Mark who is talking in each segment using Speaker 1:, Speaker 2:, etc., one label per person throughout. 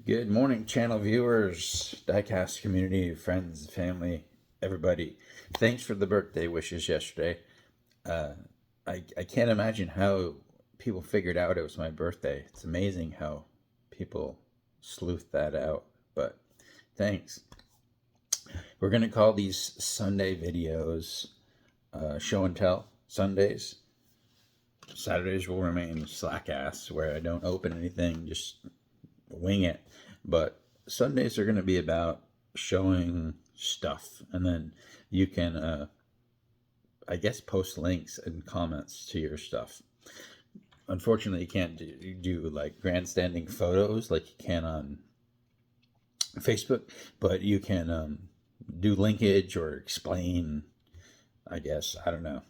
Speaker 1: Good morning, channel viewers, diecast community, friends, family, everybody. Thanks for the birthday wishes yesterday. I can't imagine how people figured out it was my birthday. It's amazing how people sleuthed that out, but thanks. We're going to call these Sunday videos show and tell Sundays. Saturdays will remain slack ass, where I don't open anything, just wing it. But Sundays are going to be about showing stuff, and then you can I guess post links and comments to your stuff. Unfortunately, you can't do like grandstanding photos like you can on Facebook, but you can do linkage or explain, I guess. I don't know.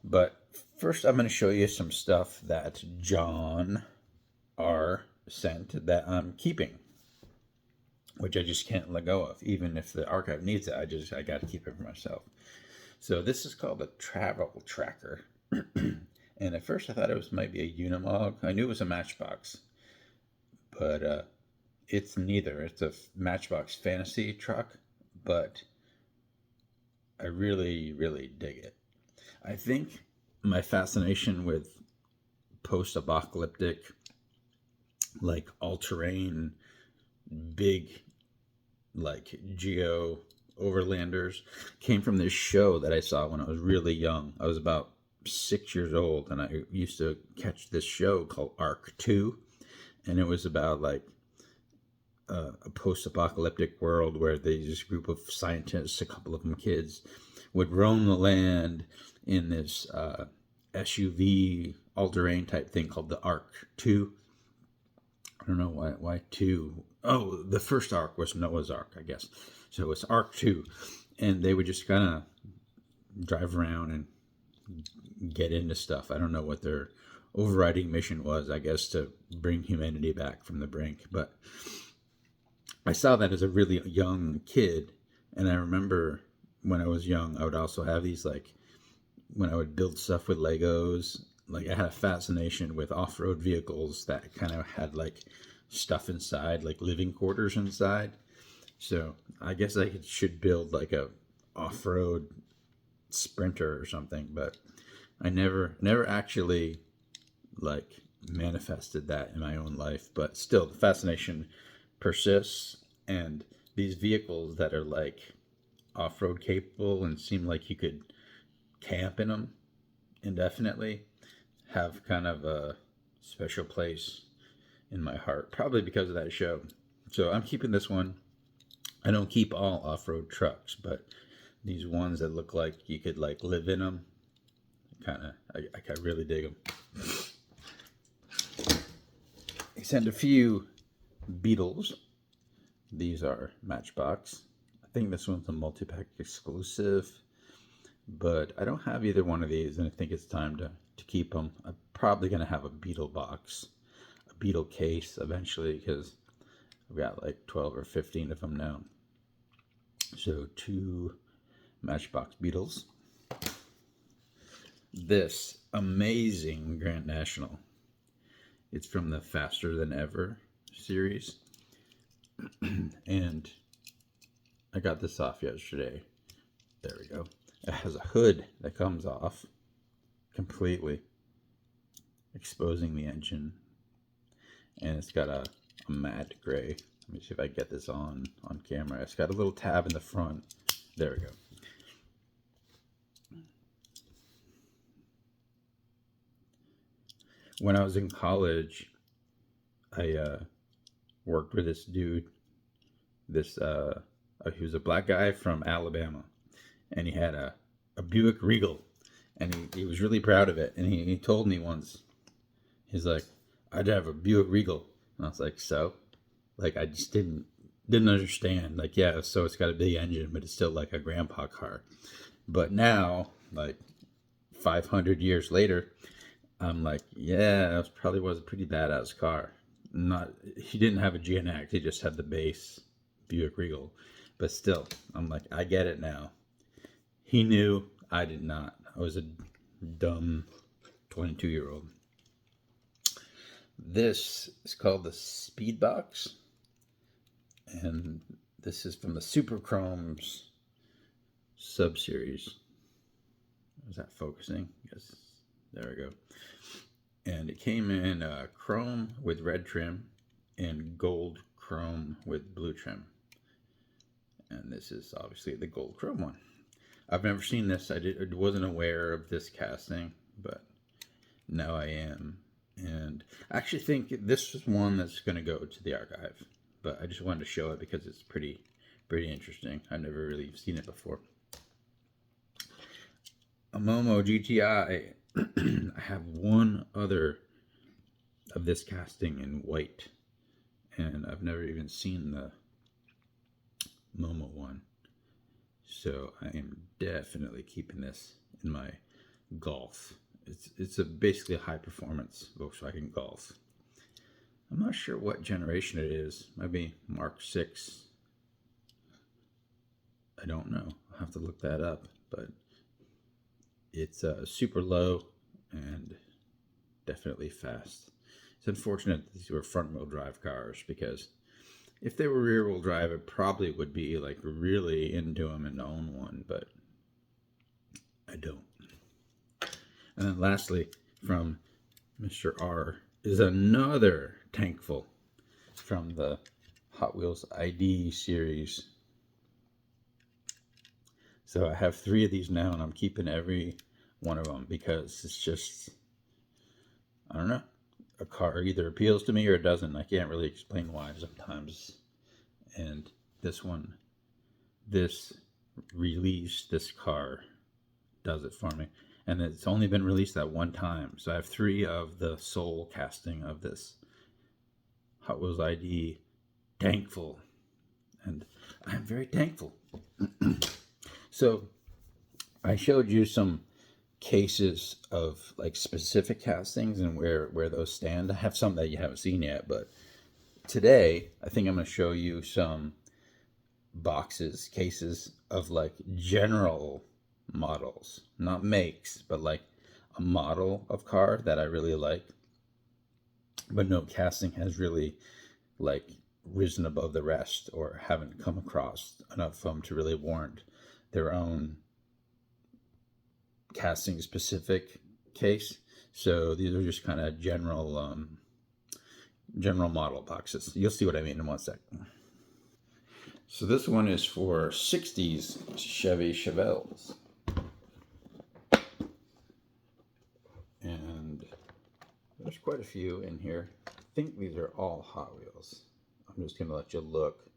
Speaker 1: But first I'm going to show you some stuff that John R. sent that I'm keeping, which I just can't let go of. Even if the archive needs it, I got to keep it for myself. So this is called a travel tracker. And at first I thought it was maybe a Unimog. I knew it was a Matchbox, but it's neither. It's a Matchbox fantasy truck, but I really, really dig it. I think my fascination with post-apocalyptic, like all-terrain, big, like geo overlanders came from this show that I saw when I was really young. I was about 6 years old, and I used to catch this show called Arc 2, and it was about like a post-apocalyptic world where this group of scientists, a couple of them kids, would roam the land in this SUV all-terrain type thing called the Arc 2. I don't know why 2. Oh, the first Ark was Noah's Ark, I guess. So it's Ark 2. And they would just kind of drive around and get into stuff. I don't know what their overriding mission was, I guess, to bring humanity back from the brink. But I saw that as a really young kid. And I remember when I was young, I would also have these, like, when I would build stuff with Legos, like I had a fascination with off-road vehicles that kind of had like stuff inside, like living quarters inside. So I guess I should build like a off-road Sprinter or something, but I never actually like manifested that in my own life. But still, the fascination persists, and these vehicles that are like off-road capable and seem like you could camp in them indefinitely have kind of a special place in my heart, probably because of that show. So I'm keeping this one. I don't keep all off-road trucks, but these ones that look like you could like live in them, I really dig them. I sent a few Beetles. These are Matchbox. I think this one's a multi-pack exclusive, but I don't have either one of these, and I think it's time to keep them. I'm probably going to have a Beetle box, a Beetle case eventually, because I've got like 12 or 15 of them now. So 2 Matchbox Beetles. This amazing Grand National. It's from the Faster Than Ever series. And I got this off yesterday. There we go. It has a hood that comes off completely, exposing the engine, and it's got a matte gray. Let me see if I get this on camera. It's got a little tab in the front. There we go. When I was in college, I worked with this dude. He was a black guy from Alabama, and he had a Buick Regal, and he was really proud of it. And he told me once, he's like, I'd have a Buick Regal. And I was like, so? Like, I just didn't understand. Like, yeah, so it's got a big engine, but it's still like a grandpa car. But now, like 500 years later, I'm like, yeah, it probably was a pretty badass car. He didn't have a GNX, he just had the base Buick Regal. But still, I'm like, I get it now. He knew, I did not. I was a dumb 22-year-old. This is called the Speedbox. And this is from the Super Chromes sub-series. Is that focusing? Yes, there we go. And it came in chrome with red trim and gold chrome with blue trim. And this is obviously the gold chrome one. I've never seen this. I wasn't aware of this casting, but now I am. And I actually think this is one that's going to go to the archive. But I just wanted to show it because it's pretty interesting. I've never really seen it before. A Momo GTI. I have one other of this casting in white, and I've never even seen the Momo one. So I am definitely keeping this in my Golf. It's basically a high performance Volkswagen Golf. I'm not sure what generation it is. Maybe Mark 6. I don't know. I'll have to look that up. But it's super low and definitely fast. It's unfortunate these were front wheel drive cars, because if they were rear wheel drive, it probably would be like really into them and own one, but I don't. And then lastly, from Mr. R is another tankful from the Hot Wheels ID series. So I have 3 of these now, and I'm keeping every one of them because it's just, I don't know, a car either appeals to me or it doesn't. I can't really explain why sometimes. And this one, this release, this car does it for me. And it's only been released that one time. So I have 3 of the soul casting of this Hot Wheels ID thankful. And I'm very thankful. So I showed you some cases of like specific castings and where those stand. I have some that you haven't seen yet, but today I think I'm going to show you some cases of like general models, not makes, but like a model of car that I really like, but no casting has really like risen above the rest, or haven't come across enough of them to really warrant their own casting specific case. So these are just kind of general model boxes. You'll see what I mean in one second. So this one is for 60s Chevy Chevelles. And there's quite a few in here. I think these are all Hot Wheels. I'm just going to let you look.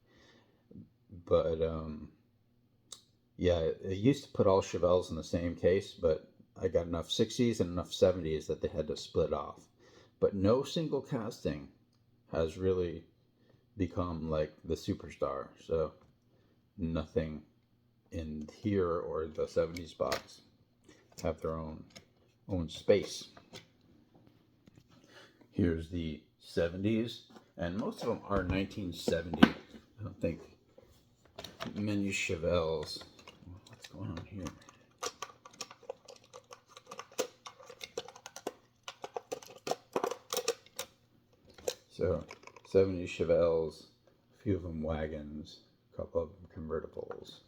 Speaker 1: But yeah, it used to put all Chevelles in the same case, but I got enough 60s and enough 70s that they had to split off. But no single casting has really become like the superstar. So nothing in here or the 70s box have their own space. Here's the 70s, and most of them are 1970. I don't think many Chevelles. What's going on here? So 70 Chevelles, a few of them wagons, a couple of them convertibles.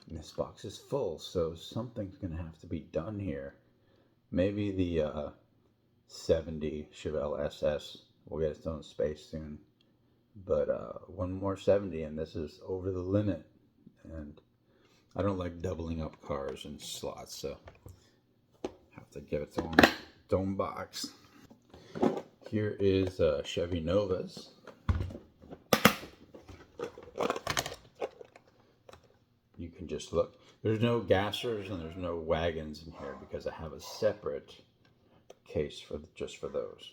Speaker 1: And this box is full, so something's going to have to be done here. Maybe the 70 Chevelle SS will get its own space soon. But one more 70 and this is over the limit. And I don't like doubling up cars in slots, so have to get its own box. Here is Chevy Novas. You can just look. There's no gassers and there's no wagons in here because I have a separate case just for those.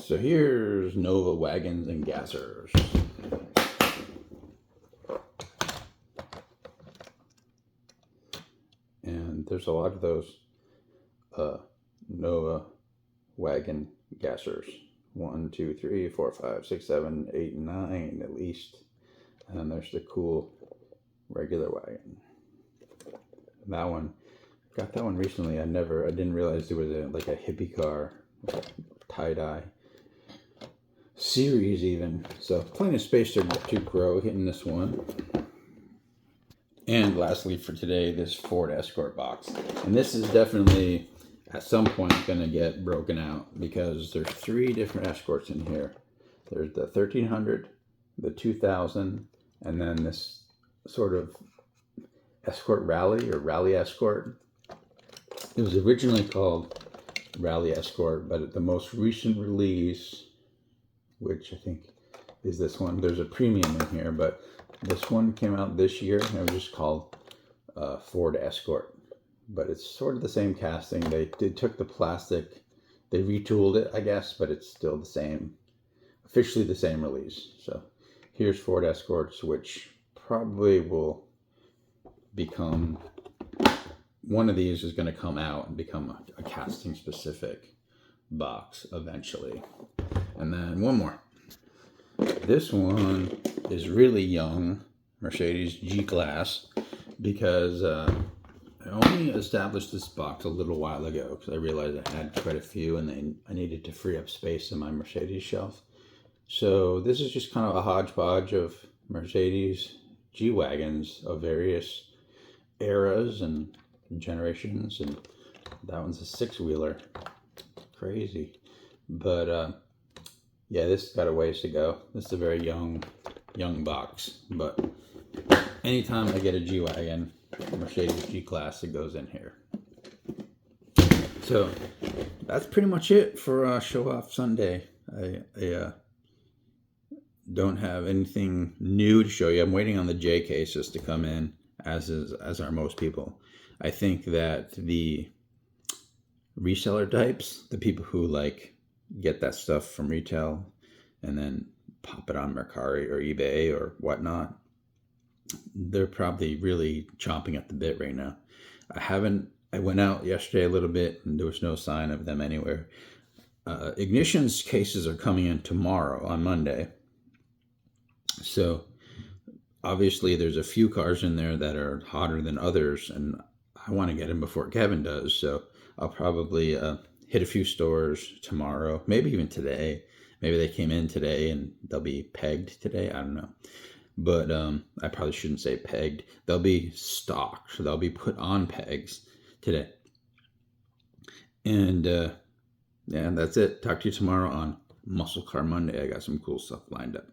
Speaker 1: So here's Nova wagons and gassers. And there's a lot of those Nova wagon gassers. 1, 2, 3, 4, 5, 6, 7, 8, 9 at least. And there's the cool regular wagon. That one, got that one recently. I didn't realize it was like a hippie car tie-dye series even. So plenty of space to grow hitting this one. And lastly for today, this Ford Escort box. And this is definitely at some point going to get broken out because there's 3 different Escorts in here. There's the 1300, the 2000, and then this sort of Escort Rally or Rally Escort. It was originally called Rally Escort, but at the most recent release, which I think is this one, there's a premium in here, but this one came out this year and it was just called Ford Escort. But it's sort of the same casting. They took the plastic, they retooled it, I guess, but it's still the same, officially the same release. So here's Ford Escorts, which probably will become, one of these is going to come out and become a casting specific box eventually. And then one more. This one is really young, Mercedes G-Class, because I only established this box a little while ago because I realized I had quite a few and I needed to free up space in my Mercedes shelf. So this is just kind of a hodgepodge of Mercedes G-Wagons of various eras and generations, and that one's a 6-wheeler. Crazy. But yeah, this got a ways to go. This is a very young box, but anytime I get a G-Wagon, Mercedes G-Class, it goes in here. So that's pretty much it for Show Off Sunday. I don't have anything new to show you. I'm waiting on the J cases to come in, as are most people. I think that the reseller types, the people who like get that stuff from retail and then pop it on Mercari or eBay or whatnot, they're probably really chomping at the bit right now. I went out yesterday a little bit and there was no sign of them anywhere. Ignition's cases are coming in tomorrow on Monday. So obviously there's a few cars in there that are hotter than others, and I want to get them before Kevin does. So I'll probably hit a few stores tomorrow, maybe even today. Maybe they came in today and they'll be pegged today. I don't know. But I probably shouldn't say pegged. They'll be stocked. So they'll be put on pegs today. And yeah, that's it. Talk to you tomorrow on Muscle Car Monday. I got some cool stuff lined up.